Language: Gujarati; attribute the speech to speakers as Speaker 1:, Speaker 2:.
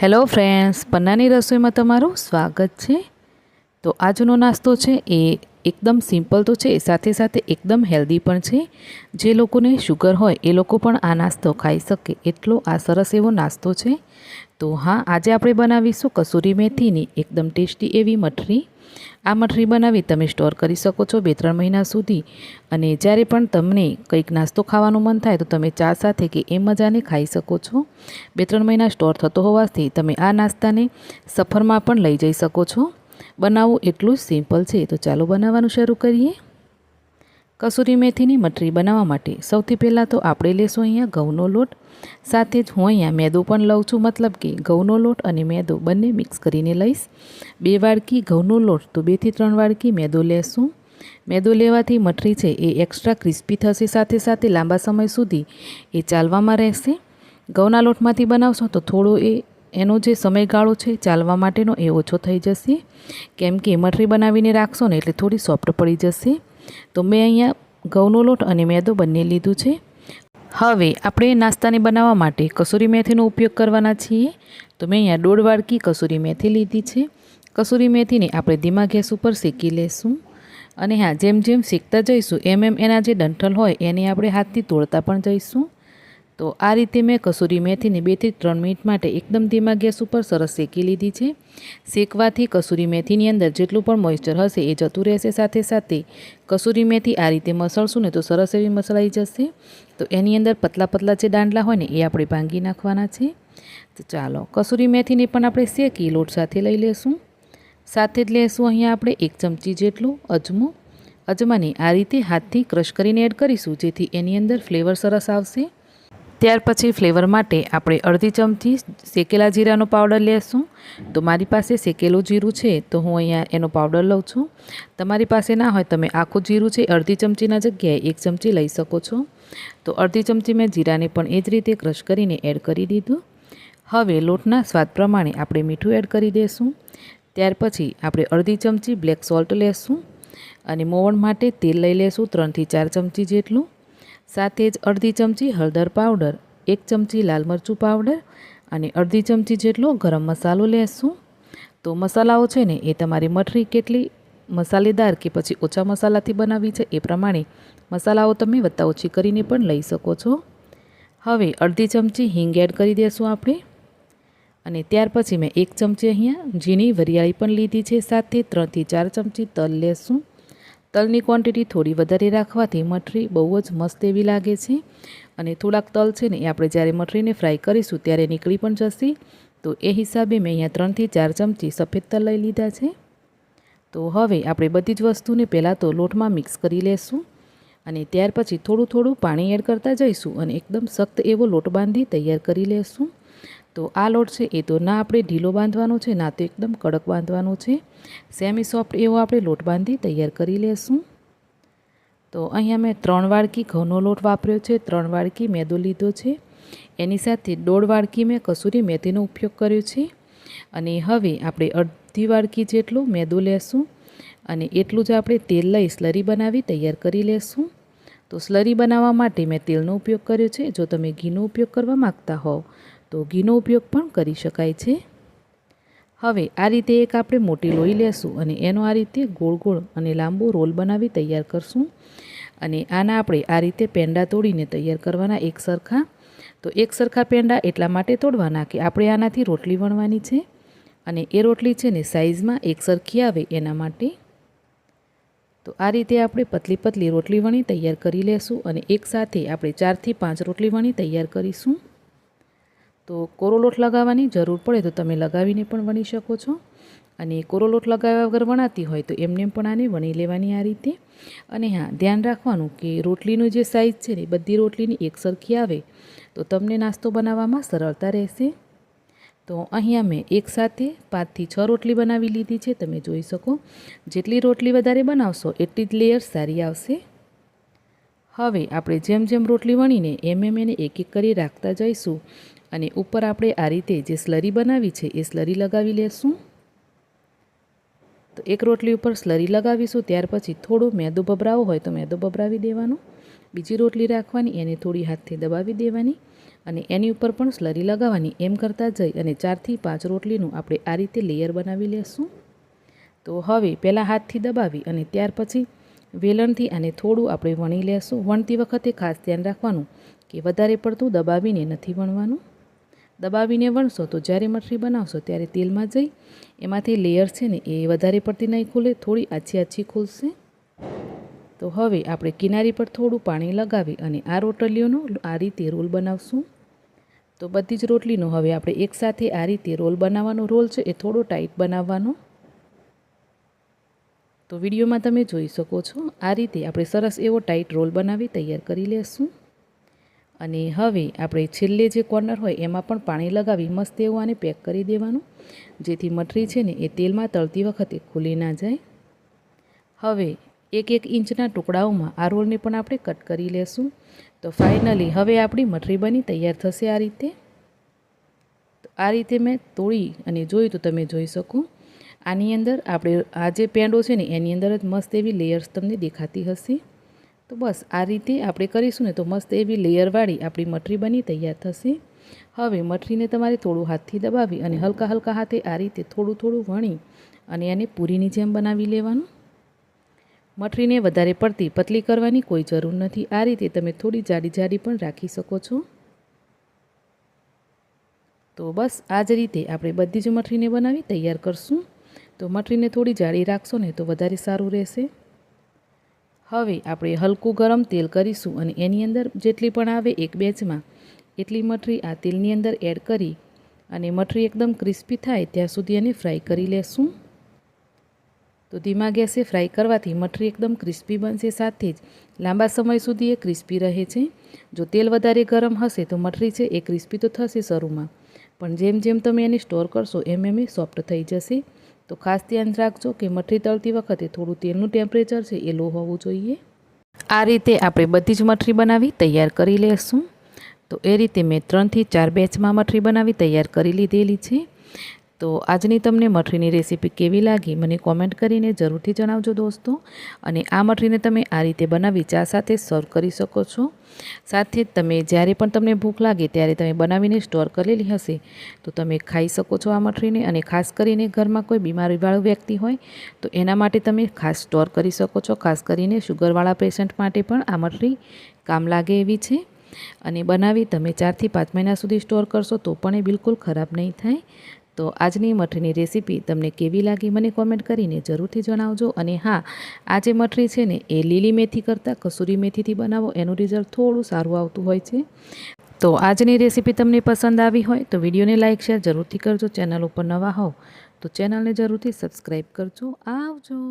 Speaker 1: હેલો ફ્રેન્ડ્સ, પન્નાની રસોઈમાં તમારું સ્વાગત છે। તો આજનો નાસ્તો છે એ એકદમ સિમ્પલ તો છે, સાથે સાથે એકદમ હેલ્ધી પણ છે। જે લોકોને શુગર હોય એ લોકો પણ આ નાસ્તો ખાઈ શકે એટલો આ સરસ એવો નાસ્તો છે। તો હા, આજે આપણે બનાવીશું કસૂરી મેથીની એકદમ ટેસ્ટી એવી મઠરી। આ મઠરી બનાવી તમે સ્ટોર કરી શકો છો 2-3 મહિના સુધી, અને જ્યારે પણ તમને કંઈક નાસ્તો ખાવાનું મન થાય તો તમે ચા સાથે કે એમ મજાને ખાઈ શકો છો। 2-3 મહિના સ્ટોર થતો હોવાથી તમે આ નાસ્તાને સફરમાં પણ લઈ જઈ શકો છો। બનાવવું એટલું જ સિમ્પલ છે, તો ચાલો બનાવવાનું શરૂ કરીએ। કસૂરી મેથીની મઠરી બનાવવા માટે સૌથી પહેલાં તો આપણે લેશું અહીંયા ઘઉંનો લોટ, સાથે જ હું અહીંયા મેદો પણ લઉં છું, મતલબ કે ઘઉંનો લોટ અને મેદો બંને મિક્સ કરીને લઈશ। 2 વાડકી ઘઉંનો લોટ તો 2 થી 3 વાડકી મેદો લેશું। મેદો લેવાથી મઠરી છે એ એક્સ્ટ્રા ક્રિસ્પી થશે, સાથે સાથે લાંબા સમય સુધી એ ચાલવામાં રહેશે। ઘઉંના લોટમાંથી બનાવશો તો થોડો એનો જે સમયગાળો છે ચાલવા માટેનો એ ઓછો થઈ જશે, કેમ કે મઠરી બનાવીને રાખશો ને એટલે થોડી સોફ્ટ પડી જશે। તો મેં અહીંયા ઘઉંનો લોટ અને મેદો બંને લીધું છે। હવે આપણે નાસ્તાને બનાવવા માટે કસૂરી મેથીનો ઉપયોગ કરવાના છીએ। તો મેં અહીંયા 1.5 વાડકી કસૂરી મેથી લીધી છે। કસૂરી મેથીને આપણે ધીમા ગેસ ઉપર શેકી લેશું, અને હા, જેમ જેમ શેકતા જઈશું એમ એના જે ડંઠલ હોય એને આપણે હાથથી તોડતા પણ જઈશું। તો આ રીતે મેં કસૂરી મેથીને 2 થી 3 મિનિટ માટે એકદમ ધીમા ગેસ ઉપર સરસ શેકી લીધી છે। શેકવાથી કસૂરી મેથીની અંદર જેટલું પણ મોઇસ્ચર હશે એ જતું રહેશે, સાથે સાથે કસૂરી મેથી આ રીતે મસળશું ને તો સરસ એવી મસળાઈ જશે। તો એની અંદર પતલા પતલા જે દાંડલા હોય ને એ આપણે ભાંગી નાખવાના છે। તો ચાલો કસૂરી મેથીને પણ આપણે શેકી લોટ સાથે લઈ લેશું। સાથે જ લેશું અહીંયા આપણે 1 ચમચી જેટલું અજમો। અજમાને આ રીતે હાથથી ક્રશ કરીને એડ કરીશું, જેથી એની અંદર ફ્લેવર સરસ આવશે। ત્યાર પછી ફ્લેવર માટે આપણે અડધી ચમચી શેકેલા જીરાનો પાવડર લેશું। તો મારી પાસે શેકેલું જીરું છે તો હું અહીંયા એનો પાવડર લઉં છું। તમારી પાસે ના હોય તમે આખું જીરું છે અડધી ચમચીના જગ્યાએ 1 ચમચી લઈ શકો છો। તો અડધી ચમચી મેં જીરાને પણ એ જ રીતે ક્રશ કરીને એડ કરી દીધું। હવે લોટના સ્વાદ પ્રમાણે આપણે મીઠું એડ કરી દઈશું। ત્યાર પછી આપણે અડધી ચમચી બ્લેક સોલ્ટ લેશું, અને મોવણ માટે તેલ લઈ લેશું 3 થી 4 ચમચી જેટલું। સાથે જ અડધી ચમચી હળદર પાવડર, 1 ચમચી લાલ મરચું પાવડર અને અડધી ચમચી જેટલો ગરમ મસાલો લેશું। તો મસાલાઓ છે ને એ તમારી મઠરી કેટલી મસાલેદાર કે પછી ઓછા મસાલાથી બનાવવી છે એ પ્રમાણે મસાલાઓ તમે વત્તા ઓછી કરીને પણ લઈ શકો છો। હવે અડધી ચમચી હિંગ એડ કરી દઈશું આપણે, અને ત્યાર પછી મેં 1 ચમચી અહીંયા ઝીણી વરિયાળી પણ લીધી છે। સાથે 3 થી 4 ચમચી તલ લેશું। તલની ક્વોન્ટિટી થોડી વધારે રાખવાથી મઠરી બહુ જ મસ્ત એવી લાગે છે, અને થોડાક તલ છે ને એ આપણે જ્યારે મઠરીને ફ્રાય કરીશું ત્યારે નીકળી પણ જશે। તો એ હિસાબે મેં અહીંયા 3 થી 4 ચમચી સફેદ તલ લઈ લીધા છે। તો હવે આપણે બધી જ વસ્તુને પહેલાં તો લોટમાં મિક્સ કરી લેશું, અને ત્યાર પછી થોડું થોડું પાણી એડ કરતા જઈશું અને એકદમ સખ્ત એવો લોટ બાંધી તૈયાર કરી લેશું। તો આ લોટ છે એ તો ના આપણે ઢીલો બાંધવાનો છે, ના તો એકદમ કડક બાંધવાનો છે। સેમી સોફ્ટ એવો આપણે લોટ બાંધી તૈયાર કરી લેશું। તો અહીંયા મેં 3 વાડકી ઘઉંનો લોટ વાપર્યો છે, 3 વાડકી મેદો લીધો છે, એની સાથે 1.5 વાડકી મેં કસૂરી મેથીનો ઉપયોગ કર્યો છે। અને હવે આપણે અડધી વાડકી જેટલું મેદો લેશું, અને એટલું જ આપણે તેલ લઈ સ્લરી બનાવી તૈયાર કરી લેશું। તો સ્લરી બનાવવા માટે મેં તેલનો ઉપયોગ કર્યો છે। જો તમે ઘીનો ઉપયોગ કરવા માગતા હોવ તો ઘીનો ઉપયોગ પણ કરી શકાય છે। હવે આ રીતે એક આપણે મોટી લોઈ લેશું, અને એનો આ રીતે ગોળ ગોળ અને લાંબો રોલ બનાવી તૈયાર કરશું। અને આના આપણે આ રીતે પેંડા તોડીને તૈયાર કરવાના એક સરખા। તો એક સરખા પેંડા એટલા માટે તોડવાના કે આપણે આનાથી રોટલી વણવાની છે, અને એ રોટલી છે ને સાઇઝમાં એક સરખી આવે એના માટે। તો આ રીતે આપણે પતલી પતલી રોટલી વણી તૈયાર કરી લેશું, અને એકસાથે આપણે 4 થી 5 રોટલી વણી તૈયાર કરીશું। તો કોરો લોટ લગાવવાની જરૂર પડે તો તમે લગાવીને પણ વણી શકો છો, અને કોરો લોટ લગાવ્યા વગર વણાતી હોય તો એમને પણ આને વણી લેવાની આ રીતે। અને હા, ધ્યાન રાખવાનું કે રોટલીનું જે સાઇઝ છે ને બધી રોટલીની એક સરખી આવે તો તમને નાસ્તો બનાવવામાં સરળતા રહેશે। તો અહીંયા મેં એકસાથે 5 થી 6 રોટલી બનાવી લીધી છે। તમે જોઈ શકો જેટલી રોટલી વધારે બનાવશો એટલી જ લેયર સારી આવશે। હવે આપણે જેમ જેમ રોટલી વણીને એમ એને એક એક કરી રાખતા જઈશું, અને ઉપર આપણે આ રીતે જે સ્લરી બનાવી છે એ સ્લરી લગાવી લેશું। તો એક રોટલી ઉપર સ્લરી લગાવીશું, ત્યાર પછી થોડો મેદો ભભરાવો હોય તો મેદો ભભરાવી દેવાનો, બીજી રોટલી રાખવાની, એને થોડી હાથથી દબાવી દેવાની, અને એની ઉપર પણ સ્લરી લગાવવાની. એમ કરતાં જઈ અને 4 થી 5 રોટલીનું આપણે આ રીતે લેયર બનાવી લેશું. તો હવે પહેલાં હાથથી દબાવી અને ત્યાર પછી વેલણથી આને થોડું આપણે વણી લેશું. વણતી વખતે ખાસ ધ્યાન રાખવાનું કે વધારે પડતું દબાવીને નથી વણવાનું. દબાવીને વણશો તો જ્યારે મઠરી બનાવશો ત્યારે તેલમાં જઈ એમાંથી લેયર છે ને એ વધારે પડતી નહીં ખુલે, થોડી આછી આછી ખુલશે. તો હવે આપણે કિનારી પર થોડું પાણી લગાવી અને આ રોટલીઓનો આ રીતે રોલ બનાવશું. તો બધી જ રોટલીનો હવે આપણે એકસાથે આ રીતે રોલ બનાવવાનો. રોલ છે એ થોડો ટાઈટ બનાવવાનો. તો વિડીયોમાં તમે જોઈ શકો છો આ રીતે આપણે સરસ એવો ટાઈટ રોલ બનાવી તૈયાર કરી લેશું. અને હવે આપણે છેલ્લે જે કોર્નર હોય એમાં પણ પાણી લગાવી મસ્ત એવું આને પેક કરી દેવાનું, જેથી મઠરી છે ને એ તેલમાં તળતી વખતે ખુલી ના જાય. હવે 1-1 ઇંચના ટુકડાઓમાં આ રોલને પણ આપણે કટ કરી લેશું. તો ફાઇનલી હવે આપણી મઠરી બની તૈયાર થશે આ રીતે. તો આ રીતે મેં તોડી અને જોયું તો તમે જોઈ શકો આની અંદર આપણે આ જે પેંડો છે ને એની અંદર જ મસ્ત એવી લેયર્સ તમને દેખાતી હશે. તો બસ આ રીતે આપણે કરીશું ને તો મસ્ત એવી લેયરવાળી આપણી મઠરી બની તૈયાર થશે. હવે મઠરીને તમારે થોડું હાથથી દબાવી અને હલકા હલકા હાથે આ રીતે થોડું થોડું વણી અને એને પૂરીની જેમ બનાવી લેવાનું. મઠરીને વધારે પડતી પતલી કરવાની કોઈ જરૂર નથી. આ રીતે તમે થોડી જાડી જાડી પણ રાખી શકો છો. તો બસ આ જ રીતે આપણે બધી જ મઠરીને બનાવી તૈયાર કરશું. તો મઠરીને થોડી જાડી રાખશો ને તો વધારે સારું રહેશે. હવે આપણે હલકું ગરમ તેલ કરીશું અને એની અંદર જેટલી પણ આવે એક બેચમાં એટલી મઠરી આ તેલની અંદર એડ કરી અને મઠરી એકદમ ક્રિસ્પી થાય ત્યાં સુધી એને ફ્રાય કરી લેશું. તો ધીમા ગેસે ફ્રાય કરવાથી મઠરી એકદમ ક્રિસ્પી બનશે, સાથે જ લાંબા સમય સુધી એ ક્રિસ્પી રહે છે. જો તેલ વધારે ગરમ હશે તો મઠરી છે એ ક્રિસ્પી તો થશે શરૂમાં, પણ જેમ જેમ તમે એને સ્ટોર કરશો એમ એમ એ સોફ્ટ થઈ જશે. તો ખાસ ધ્યાન રાખજો કે મઠરી તળતી વખતે થોડું તેલનું ટેમ્પરેચર છે એ લો હોવું જોઈએ. આ રીતે આપણે બધી જ મઠરી બનાવી તૈયાર કરી લેશું. તો એ રીતે મેં 3 થી 4 બેચમાં મઠરી બનાવી તૈયાર કરી લીધેલી છે. તો આજની તમને મઠરીની રેસીપી કેવી લાગી મને કોમેન્ટ કરીને જરૂરથી જણાવજો દોસ્તો. અને આ મઠરીને તમે આ રીતે બનાવી ચા સાથે સર્વ કરી શકો છો. સાથે જ તમે જ્યારે પણ તમને ભૂખ લાગે ત્યારે તમે બનાવીને સ્ટોર કરેલી હશે તો તમે ખાઈ શકો છો આ મઠરીને. અને ખાસ કરીને ઘરમાં કોઈ બીમારીવાળો વ્યક્તિ હોય તો એના માટે તમે ખાસ સ્ટોર કરી શકો છો. ખાસ કરીને શુગરવાળા પેશન્ટ માટે પણ આ મઠરી કામ લાગે એવી છે. અને બનાવી તમે 4 થી 5 મહિના સુધી સ્ટોર કરશો તો પણ એ બિલકુલ ખરાબ નહીં થાય. તો આજની મઠરીની રેસીપી તમને કેવી લાગી મને કોમેન્ટ કરીને જરૂરથી જણાવજો. અને હા, આ જે મઠરી છે ને એ લીલી મેથી કરતાં કસૂરી મેથીથી બનાવો એનું રિઝલ્ટ થોડું સારું આવતું હોય છે. તો આજની રેસીપી તમને પસંદ આવી હોય તો વિડીયોને લાઇક શેર જરૂરથી કરજો. ચેનલ ઉપર નવા હોવ તો ચેનલને જરૂરથી સબસ્ક્રાઈબ કરજો. આવજો.